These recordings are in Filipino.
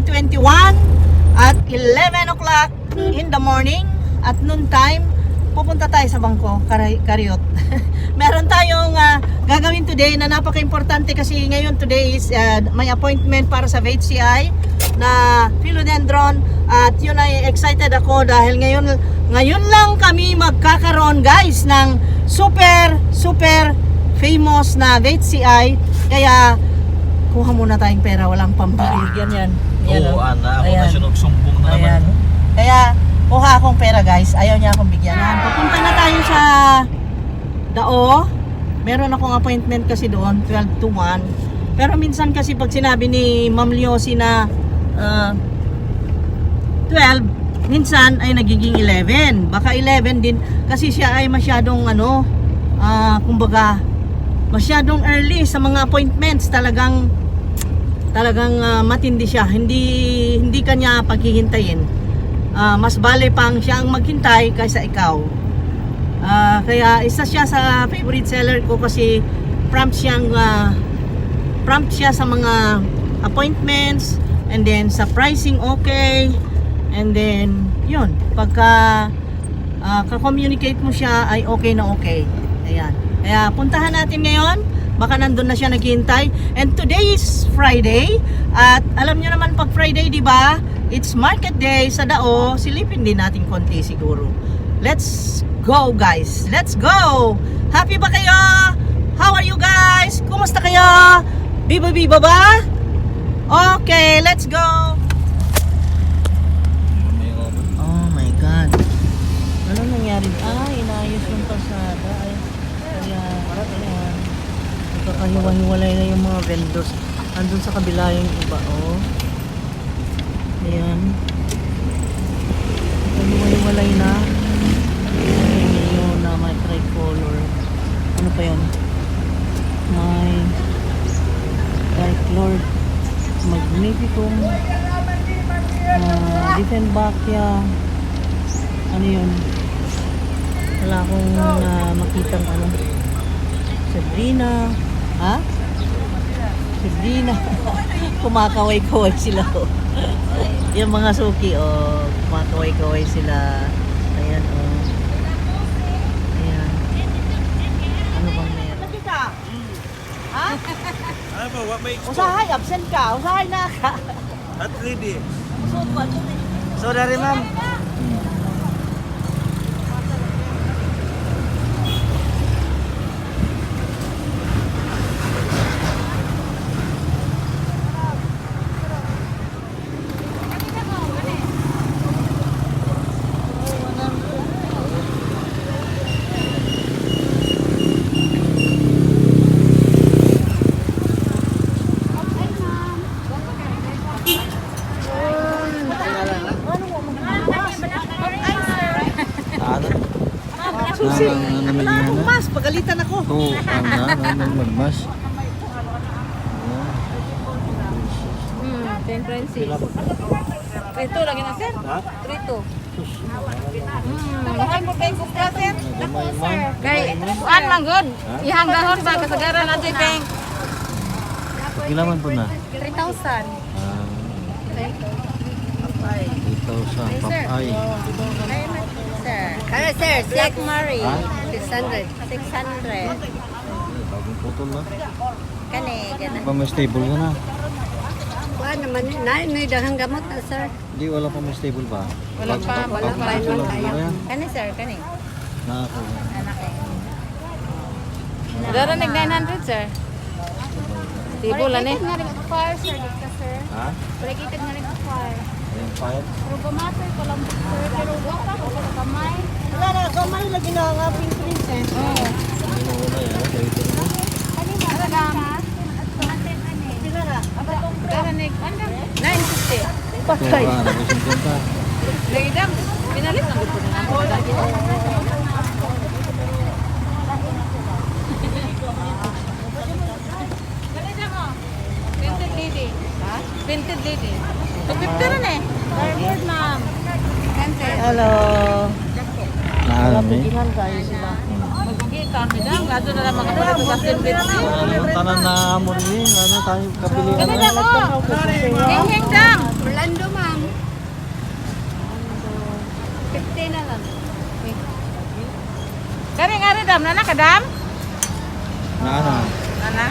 2021 at 11 o'clock in the morning at noon time. Pupunta tayo sa bangko, Kariot. Meron tayong gagawin today na napaka-importante kasi ngayon today is may appointment para sa VHCI na philodendron at yun ay excited ako dahil ngayon lang kami magkakaroon guys ng super famous na VHCI kaya kuha muna tayong pera, walang pambili. Yan. Oo, Ana, ako na siya nagsumbong na naman. Kaya kuha akong pera guys, ayaw niya akong bigyan. Pupunta na tayo sa Dao. Meron akong appointment kasi doon, 12 to 1. Pero minsan kasi pag sinabi ni Ma'am Liosi na 12, minsan ay nagiging 11. Baka 11 din kasi siya ay masyadong kumbaga masyadong early sa mga appointments. Talagang matindi siya. Hindi kanya paghihintayin. Mas bale pang siya ang maghintay kaysa ikaw. Kaya isa siya sa favorite seller ko kasi prompt siya sa mga appointments and then sa pricing okay and then yun pagka ka-communicate mo siya ay okay na okay. Ayan. Kaya puntahan natin ngayon. Baka nandun na siya naghihintay. And today is Friday. At alam niyo naman pag Friday, di ba? It's market day sa Dao. Silipin din natin konti siguro. Let's go guys. Let's go. Happy ba kayo? How are you guys? Kumusta kayo? Biba ba? Okay, let's go. Oh my God. Ano nangyari? Inayos yung kalsada. Kaya nagkakahiwa-hiwalay na yung mga vendors. Andun sa kabila yung iba, oh. Ayan. Nagkakahiwa-hiwalay na. Ayan yun na may tricolor. Ano pa yun? May Dark Lord Magnificum Diefenbachia. Ano yun? Wala akong makitang Sabrina. Ha? Sabrina. Kumakaway-kaway sila. Yung mga suki, kumakaway-kaway sila. Ayan, Ayan. Ano bang meron? Ha? Ano ba? What makes Usahay, absent ka. Usahay na ka. At ready. Sorry, ma'am. Susi, wala akong mas, pagalitan ako. Oo, ano magmas? 10 Francis. Trito lagi na sir? Ha? Trito. Bakay mo peng kukla sir? Gamay man. Kay, kuan man good. Ihang gahon sa kasagaran natin peng. Gilaman po na. 3,000. 3,000. Papay. Sir. Kaya sir, Jack Murray. Ha? 600. 600. Bagong putol na. Kani, gana. Pa may stable ka na. Kuan naman, nay dahang gamot na sir. Hindi, wala pa may stable ba? Wala pa. Kani sir, kani. Na ako. Anak eh. Daranig 900 sir. Tibulan eh. Nga rin ako fire, sir. Dito, sir. Ha? Breakited nga rin ako fire. Ayan, payat. Pero gumasay ko lang, sir. Pero wala ko sa kamay. Wala na, gamay lagi na nga pink princess. Oo. Ano na yan? Dito na. Kanina, Aragam. natin, ano eh. Sila na. Daranig. 950. Patay. Ano ko 50? Lagi dam. Pinalit na gusto na. Painted lady. Ha? Painted lady. Pagpipta rin eh. Garboard, ma'am. Cancel. Hello. Ano eh? Pigilan tayo sila. Magkikita kami dam. Lado na lang mga pala sa Silvestre. Ano yung tanan na mo rin? Ano tayo kapili? Kami dam mo. Hing-hing dam. Pwede na lang. Kari nga rin, dam. Nana ka, dam? Nana. Nana?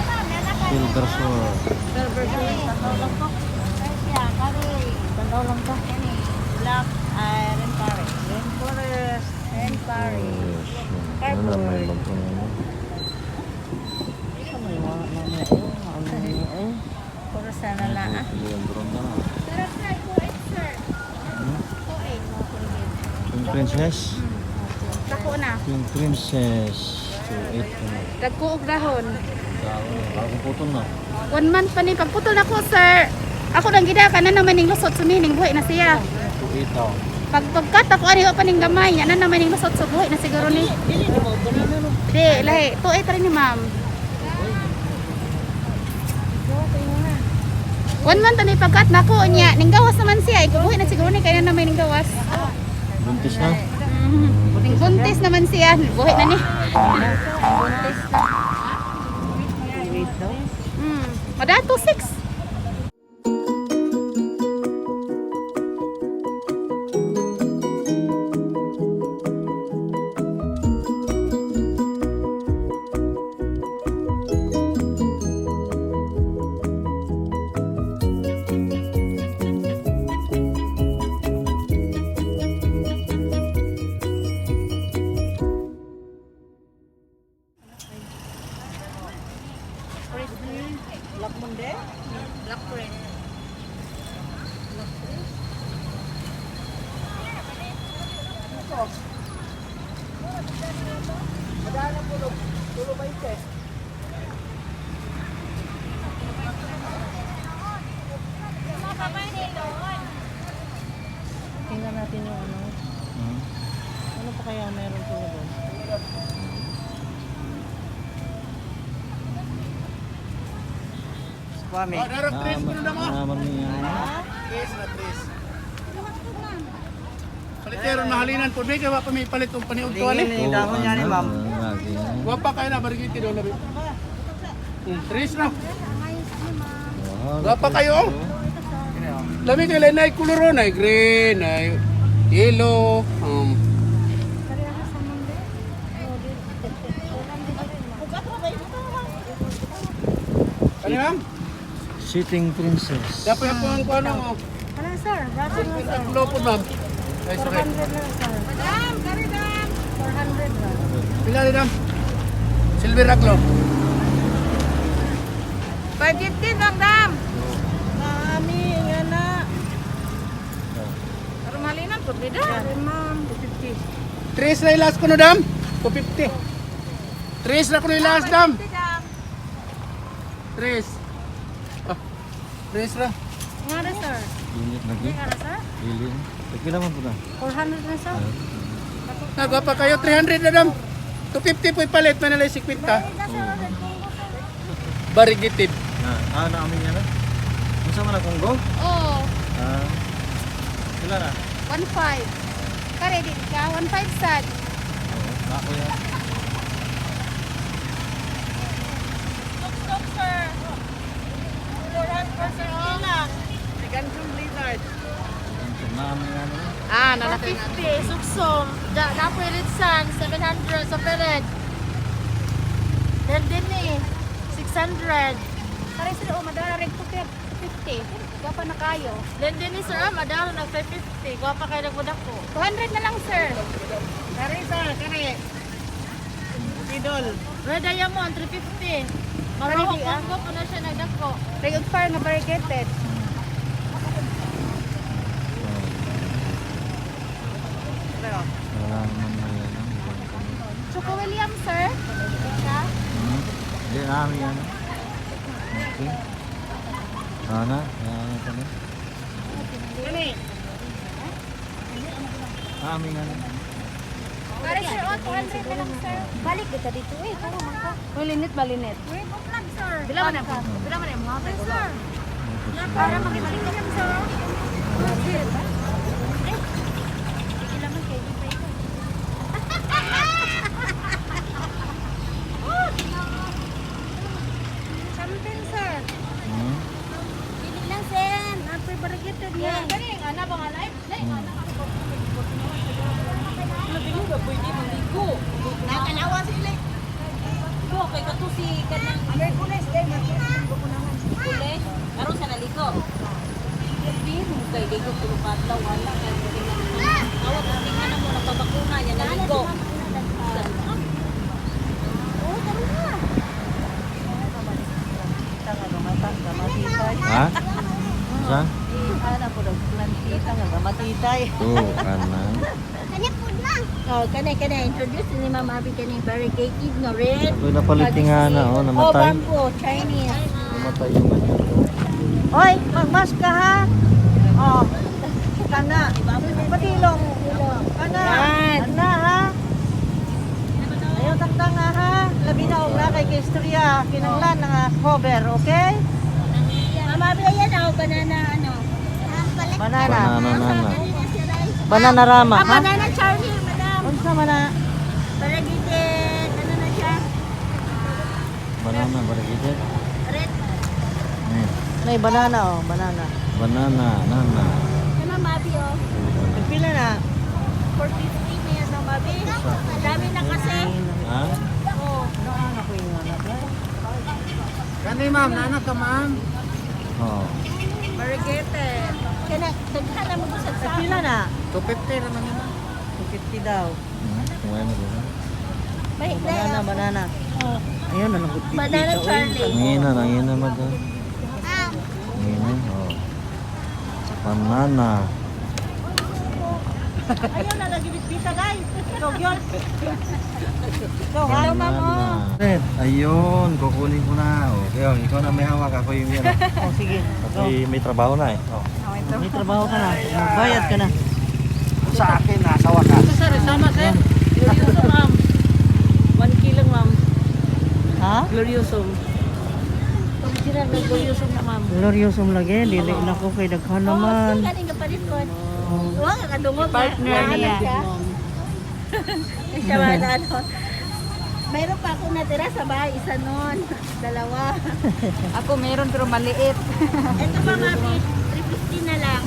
Silver sword. Silver shoes. Tandaw lang to. Kaya, kari. Tandaw lang to. Black Iron Forest. Rainforest. Paris. Ano na may bangko na yun? Puro sana na, ah. Yung drone na na. Sir, sir, kuwait, sir. Kuwait, mo kuwait. Yung princess. Tako na. Yung princess. So, 8 ko na. Dagkuog dahon. Ako putol na. 1 month pa ni pagputol na ko, sir. Ako nang gida ka na naman ning lusot sumining buhay na siya. 2-8 daw. Pagkat ako ani pa ning gamay, yan na naman ning lusot sa buhay na siguro ni. Dili na mo banana no. Di, lahi. Tuit rin ni ma'am. 1 month ni pagkat nako niya. Ning gawas naman siya. Ikubuhay na siguro ni kaya na naman ning gawas. Buntis na. Ning buntis naman siya. Buhay na ni. Buntis na. Wait daw. Madato 6. Black Monday. Black print. Madala pulo ba ite? Tingnan natin yung ano. Ano pa kaya meron po doon? Kwame. Naman niya. Palitero na halinan po. May gawa pa may palit ng paniuntuan Tingin eh. ni damo niya ni ma'am. Guwapa kayo na, barigiti daw na. Tris na. Guwapa kayo. Lami kayo na ay kuluro na green, ay yellow. Ano ma'am? Sitting princess. Dapat yan po ang kung ano. Ano, sir? Dapat mo, sir. Ang po ma'am. Ay, 400 sorry. na, sir. Dam, kari dam. 400 na. Pila rin ma'am. Silver Raglo. 550 lang dam. Mami, yan na. Pero malinan po, bida. Ma'am. 250. Tris na ilas ko no dam. 250. Tris na ko no ilas dam. Tris. Ah, Tris na. Nga na, sir. Unit lagi. Nga na, sir. Bilin. Kailan man po na? 400 na, sir. Nagwapa kayo 300 na dam. 250 po ipalit man nalay 50. Barigitid. Namin yan na. Ano sa mga Congo? Oh, Sila na. 1.5. Kare di ka 1.5 sad. Ako yan. Stop sir. 400% lang. Ganjong blizzard. Namin yan na. Ah, nalaki. 50, suksong. Napulit sang, 700 sa pelet. Then din eh, 600. Pare sila, madala rin 250. Gwapa na kayo. Then din eh, sir, madala na 550. Gwapa kayo nagbudak ko. 200 na lang sir. Kare sir, kare. Idol. Red Diamond, 350. Marahok ko po na siya nagdako. Ring fire nga variegated. Naman na yan. Choco William sir. Hindi namin yan. Okay. Sana. Kami. Kani. Namin yan. Pare sir, 200 na lang sir. Balik kita dito eh. Kaya man ka. Malinit, malinit. Wait, lang sir. Bila man ako. Bila man ako. Okay, sir. Para makibalik ka sir. Champion sir. Bilig lang, sen. Apoy barigitid niya. Kani nga na ba nga live? Dai nga na ako. Nakanawa sila. Ko kay katusi kanang Merkules day, Merkules ko naman. kule karon sa naliko. Di mo kay di ko tulupat daw wala kay awat tingnan mo nagpabakuna niya naliko. Ha? Sa? Ana po daw plantita nga gamatitay. Tuh, kanan. Oh, kanay introduce ni Ma'am Abby kanay variegated nga red. Ito napaliting nga na, oh, Oh, namatay. bamboo, Chinese. Namatay yung ano. Oy, magmas ka ha. Oh. Kana. Patilong. Kana. Ana ha. Ayaw tangtang nga ha. Labi na og na kay istorya kinanglan nga cover, okay? Ma'am Abby ayan oh, banana ano. Banana. Banana. Banana rama ha. Banana Charlie, madam. Unsa man na? Variegated, ano na siya? Banana, barigid. Red. May banana oh, banana. Banana, nana. Kay Ma'am Abby oh. Pila na? 450 niya Ma'am Abby. Dami na kasi. Ha? Oh. Kani ma'am, nana ka ma'am. Oh. Variegated. Kana daghan na mo sa Pila na? 250 naman yun. 250 daw. Kung ano ba? May Banana, banana. Oh. Ayun, nalangkot dito. Banana Charlie. Nangina mag. Nangina, oh. Banana. Ayun, nalagi bitbita guys. Ito, yun. Ito, ha? Banana. Ayun, kukunin ko na. Okay, oh, ikaw na may hawak. Ako yung yan. Oh, sige. Kasi may trabaho na eh. Oh. May trabaho ka na. Bayad ka na. Sa akin, nasa wakas. Sir, sama sir. Glorioso ma'am. 1 kilo ma'am. Ha? Glorioso. Original na glorioso na ma'am. Gloriosum lagi. Dili na ko kay daghan naman. Kaning kapalikod. Wa ka kadungog. Partner niya. Siya ba na ano? Mayroon pa ako natira sa bahay, isa nun. Dalawa. Ako meron pero maliit. Ito pa mami, 350 na lang.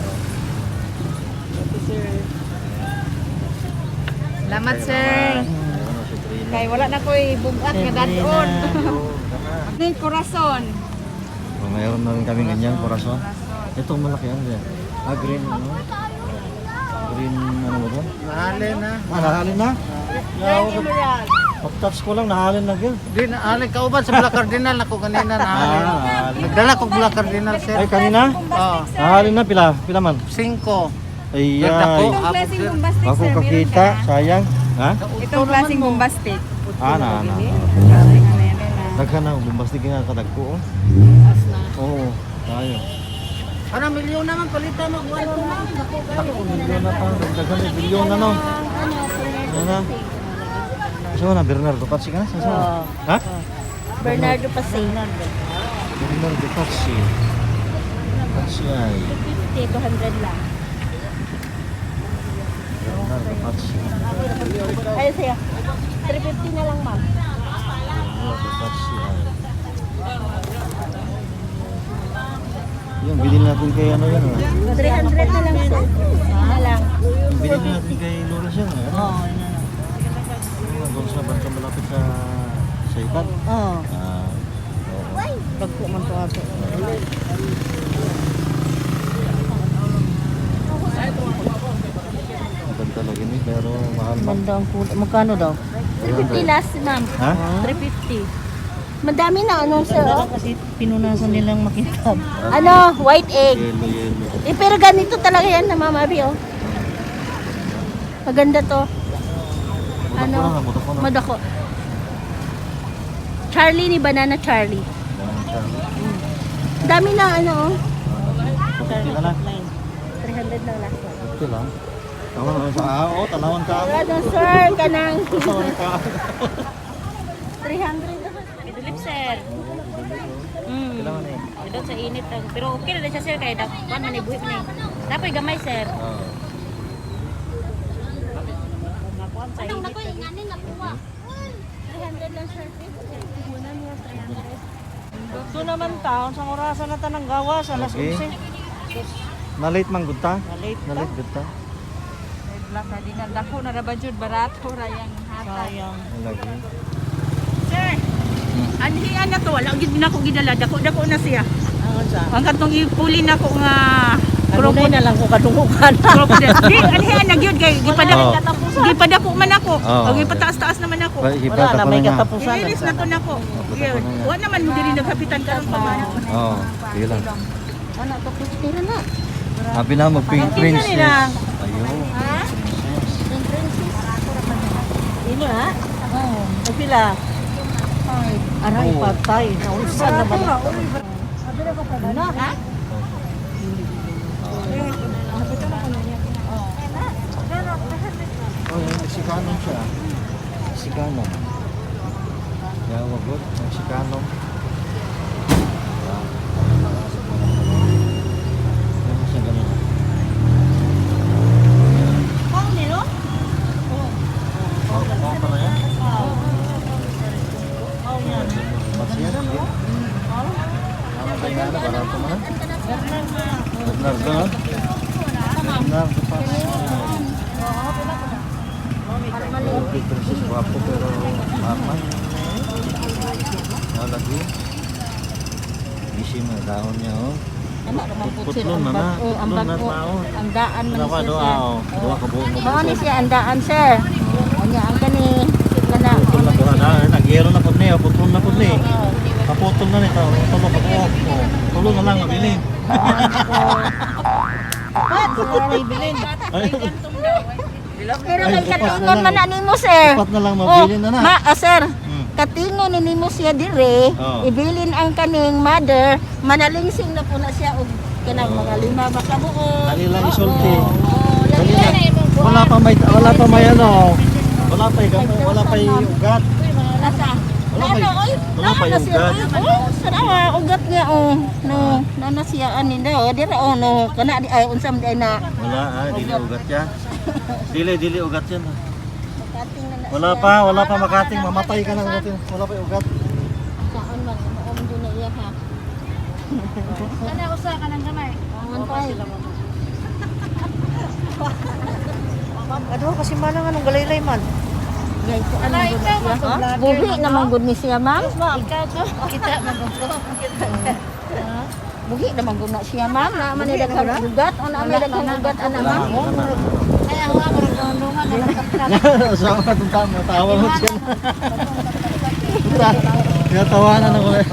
Salamat sir. Kay wala na ko'y bugat nga dadon. Ning corazon. Oh, mayroon na rin kami ganyan, corazon. Itong malaki ano yan? Ah, green ano? Green ano ba ito? Nahalin na. Ah, nahalin na? Red Emerald. Pag-touch ko lang, nahalin na girl. Di nahalin ka uban sa Black Cardinal ako kanina nahalin. nahalin. Nagdala ko Black Cardinal sir. Ay, kanina? Oh, Nahalin na, pila man. 5. Ay, Ganda ko. ay. Itong klaseng bombastic Ako sir, meron kakita, ka na? sayang. Ha? Itong klaseng bombastic. Ah, na. Daghan na, bumbastig nga kadagko. Oo, tayo. Para milyon naman palitan mo. Ako, milyon na pa. Daghan na, bilyon na no. Ano na? Saan na, Bernardo Patsi ka na? Saan na? Ha? Bernardo Pasay. Bernardo Patsi. Patsi ay. 50, 200 lang. Bernardo Patsi. Ayun sa'yo. 350 na lang ma'am. Bernardo Patsi ay. Yung bilhin natin kay ano yan. 300 na lang sir. Na lang. Yung bilhin natin kay Lourdes yan. Oo, yun na. Doon sa bangka malapit sa ikan. Oo. Ah, oo. Pagko man to ato. Maganda lagi ni pero mahal man. Ganda ang kulay. Magkano daw? 350 last ma'am. Ha? 350. Madami na ano sir. oh. Kasi pinunasan nilang makintab. Ano, white egg. Yellow. Eh, pero ganito talaga yan na Mama Abby, oh. Maganda to. Ano? Buto ko na. Madako. Charlie ni Banana Charlie. Dami na ano, oh. Okay na lang. 300 lang last one. Okay lang. Tama na sa oo, tanawan ka. Ano, sir, kanang Tanawan ka. 300 naman. Idulip sir. Kailangan eh. Idot sa init ang pero okay na siya sir kay dapat man ibuhi man eh. Dapat gamay sir. Oo. Nakuan sa init. 300 lang, sir. Muna niya, 300. Ito naman taon sa orasan na tanang gawas. Alas Okay. 11. Na late man gud ta? Na-late ta. Na late gud ta. Wala ka din ang dako na rabadjud barato ra yang hatag. Sayang. Lagi. Sir, anhian na to wala gid na ko gidala dako na siya. Ano sa? Ang katong ipuli na ko nga Krokodil na lang ko kadungukan. crocodile. Di anhian na gyud kay gipadako man ako. Oo. O gipataas-taas naman ako. Wala na, may katapusan. Iris na to nako. Wa naman mo diri nagkapitan karon pa man. Oo, sige lang. Ana to pira na. Sabi na mag-pink princess. nila. Ayun. Ini ha? Oo. Pila? Aray, Oo. patay. Nausan naman. Ano? Ha? Oh, yung Mexicano siya. Mexicano. Kaya wag Mexicano. Ano siya ganun? Pang nilo? Oh, pa na yan? Pang yan. Masya? Ano ba yung ano? Barato mo na? Bernardo, no? Bernardo pa. Pink princess, guwapo pero maman. Oh, lagi. Isi mo dahon niya, oh. Anak naman Putlon na na. Putlon na tao. Ang daan man Ano pa siya, doa, sir. oh. Doa ka buong Mao ni siya ang daan, sir. Anya ang kani sigla na. Putol na doa na. Nag-iero na po niya. Putol na po niya. Kaputol na nito. Tulo ka po. Tulo na lang, mabilin. Aray, bilin. Pero Ay, kay upat na katingon lang. man na nimo, sir. Upat na lang, mabilin na na. Sir. Hmm. Katingon ni nimo siya dire, Oo. ibilin ang kaning mother, manalingsing na po na siya og kanang mga 5 makabuo. Dali lang isulti. Dali lang. Wala pa may ano. Wala pa yung ugat. Nasa. Wala pa wala pa yung ugat. Sarawa ugat niya no nana siya ani no dire no kana di ay unsam di ay na. Wala dili ugat yan. Dili ugat yan. Kating na Wala pa makating, mamatay ka na ugat yan. Wala pa yung ugat. Saan man mo din na iya ha. Kana usa kanang gamay. Angon pa. Ano kasi mana nga nung galaylay man. Gay ko ano Ala, ikaw, gud siya. mag-vlogger, Buhi no? naman gud ni siya ma'am. Ikaw to. Kita man ko. Buhi naman gud na siya ma'am. Na man ni daghang ugat o na may daghang ugat ana ma'am. Kaya nga mo rondongan na nakapra. Sama ka itong tama, tawa mo siya. Kaya tawanan ako eh.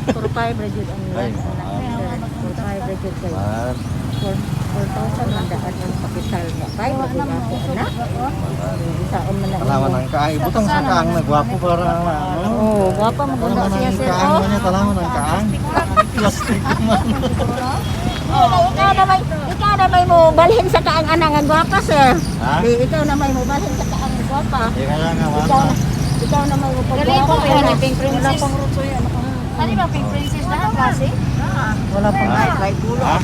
4-5 rejud ang Ay, anak. 4-5 rejud kay. man. 4,000 ang daan ang kapital mo. 5 ako na anak. Saon man na. Talaman ang kaang. Butang sa kaang nagwapo para ano. Oh, gwapa mo gud Talaman siya ang sir. kaang Oh. mo niya, talaman ang kaang. Plastic man. Ikaw na may mo balhin sa kaang ana nga gwapa sir. Ha? Di ikaw na may mo balhin sa kaang gwapa. Eh kaya nga, Ikaw mama. ikaw na may mo Gali pagwapa. po kay ni Pink Wala Princess. pang rutsoy. Ano ka? Kani ba Pink Princess na klase? Wala pang Ha? try tulo. Ha?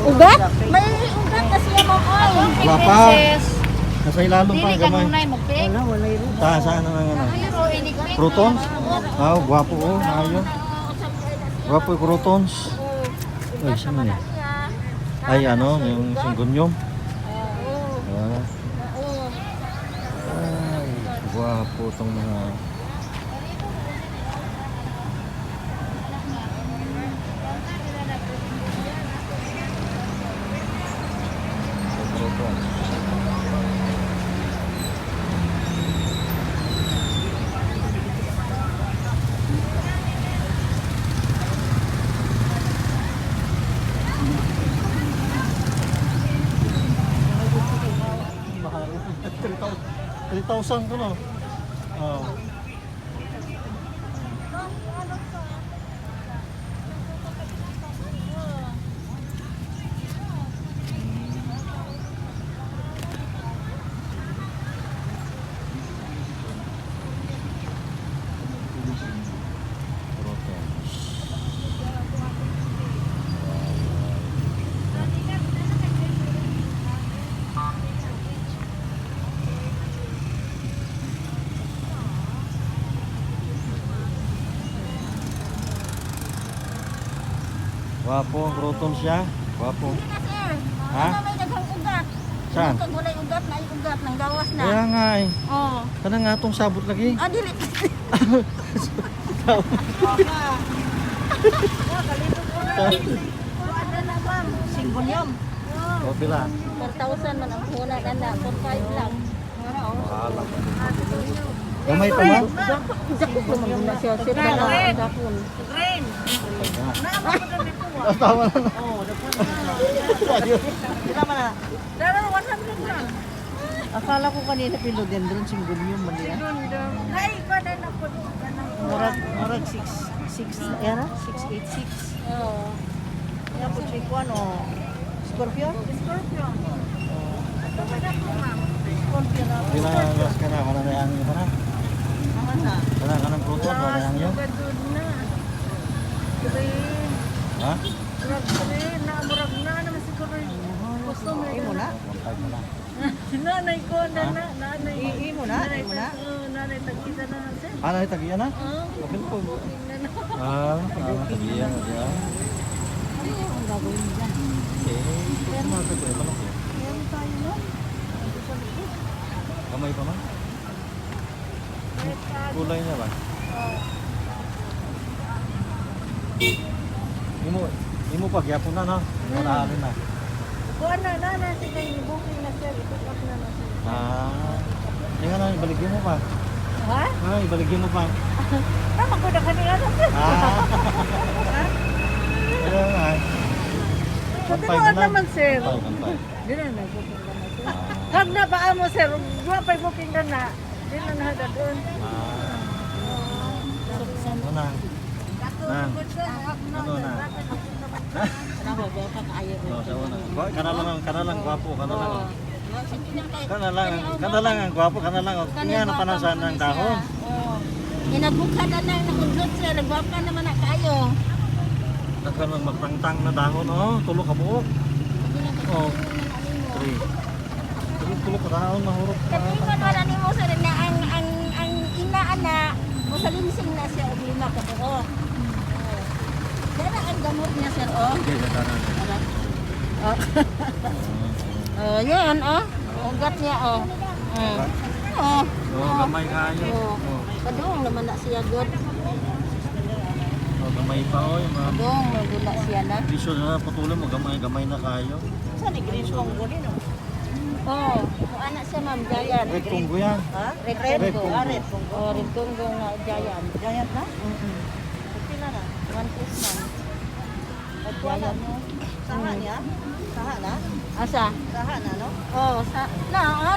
Ugat? May ugat na siya mo ay. Pink Wala pa. Princess. Nasa ilalim pa Dili ang ka gamay. nunay mo pink. Wala yung Saan ang ano? Ayro ini pink. Protons? Ah, gwapo oh, ayo. Gwapo yung protons. Ay, sino niya? Ay, ano, yung singgunyom. Ah. Ay, gwapo itong mga... Protons. Mahal. 3,000 ko no? Oh. Gwapo ang croton siya. Gwapo. Ha? May daghang ugat. Saan? Kung walay ugat na ugat nang gawas na. Kaya nga eh. Oh. Kana nga itong sabot lagi. Ah, dili. Singgonyom. O pila. 4,000 man ang muna na 4,500 lang. Gamay pa man. Dako ko man na siya sir na dapon. Green. Tama na. Oh, Sila man na. Dara 100 lang. Akala ko kanina philodendron singgonyom man yan. Nay, kada na po. Murag 6 era 686. Oh. Yan po check one o Scorpio? Scorpio. Pinagas ka na. Wala na yang yun na. Naman na. Wala ka ng pruton. Wala na yang yun. Gadud na. Green. Ha? Murag green na murag na naman siguro. Gusto mo Imo na. 1.5 na lang. nanay ko na nanay. Imo na. Imo na. Nanay tagkita na sir. Ah, nalitagiyan na? Okay po. Ah, nalitagiyan na siya. Ang gagawin dyan. Okay. Kumakas ko. Manok yun. Meron tayo no? Kamay pa man? Kulay niya ba? Imo pagyapon na no? Wala alin na. Kuan na nanay sige booking na sir. Ito up na na sir. Ah. Tingnan na, ibaligyan mo pa. Ha? Ah, ibaligyan mo pa. Tama ko na kanina na sir. Ah. Kaya nga. Tinuod naman sir. 1.5. Dili na booking na na sir. Kag na ba mo sir? Wa pa booking na na. Dili na hada doon. Ano na? Nang. Ano na? No, sa una. Kana lang gwapo, kana lang. Kana lang ang gwapo, kana lang. Tingnan na panasan ng dahon. Inagbukad na nakudlot sir, gwapa naman na kayo. Nagkan lang magtangtang na dahon, oh. Tulo ka buok. Oh. 3. Tulo ka dahon, mahurot ka. Katingan wala ni mo sir na ang ina ana mo sa linsing na siya og 5 ka buo. Dara ang gamot niya sir oh. Okay, gatanan. Oh, yan oh. Ugat niya oh. Oh. Oh, gamay kayo. Oh. Kadung naman na siya good. Oh, gamay pa, oh. Yung mga Kadung magula siya na. bisyo na patuloy mo, gamay na kayo. Saan ni Green Congo din o? Oh, kung anak siya ma'am Giant. Red Congo yan. Ha? Red Red Congo. Congo. Red Congo. Oh, Red Congo na Giant. Giant na? Pila na? 1 piece man. At Giant. Saha niya? Saha na? Asa? Saha na, no? Oh,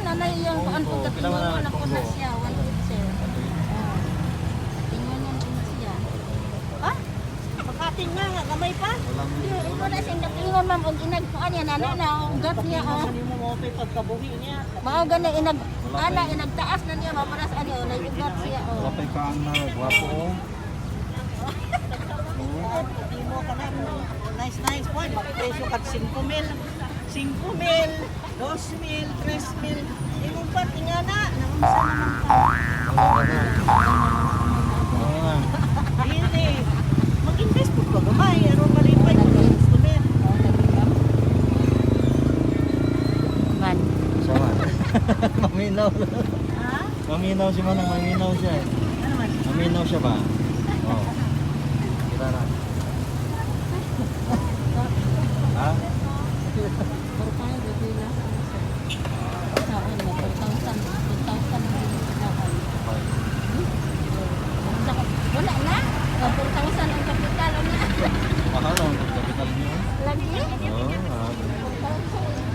nanay yung kuan ko Pila man na katingon ko na Congo? siya 1 piece sir. Oh. Katingon ko na siya. Ha? Makating nga, gamay pa? Walang Di, ito na siyang katingon ma'am og inagkuan niya nana na ugat niya oh. Saan mo mo pa'y pagkabuhi niya? Mao gani inagtaas na niya maparas ani oh, ugat siya oh. Lapay ka ang gwapo, oh. Imo ka na. Nice po. Magpresyo kat 5,000. 5,000, 2,000, 3,000. Imo pa, tingnan na. Naunsa naman ka. Oo nga. Hindi. Mag-invest po ka gamay. Aron malipay ko ng customer. Man. Sama. Maminaw. Ha? Maminaw si Manang, maminaw siya. Eh. Ano man? Maminaw siya ba? Oo. Kita na. Ha? Wala na. 4,000 ang kapital na. Mahal ang kapital niyo. Lagi. Oo.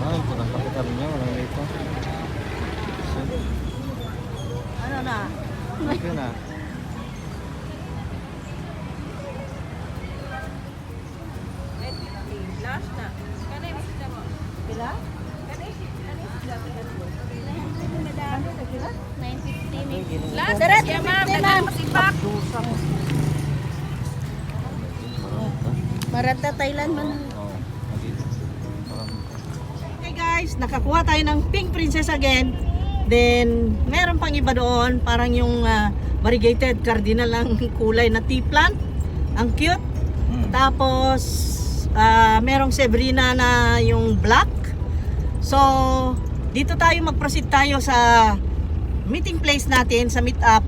Mahal po ang kapital niyo. Walang rito. Ano na? Okay na. Pila? 950. Last, diret, ma'am. Maranta Thailand man. Oo. Okay guys, nakakuha tayo ng Pink Princess again. Then, meron pang iba doon. Parang yung variegated cardinal ang kulay na tea plant. Ang cute. Tapos, merong Severina na yung black. So, dito tayo mag-proceed tayo sa meeting place natin sa meet up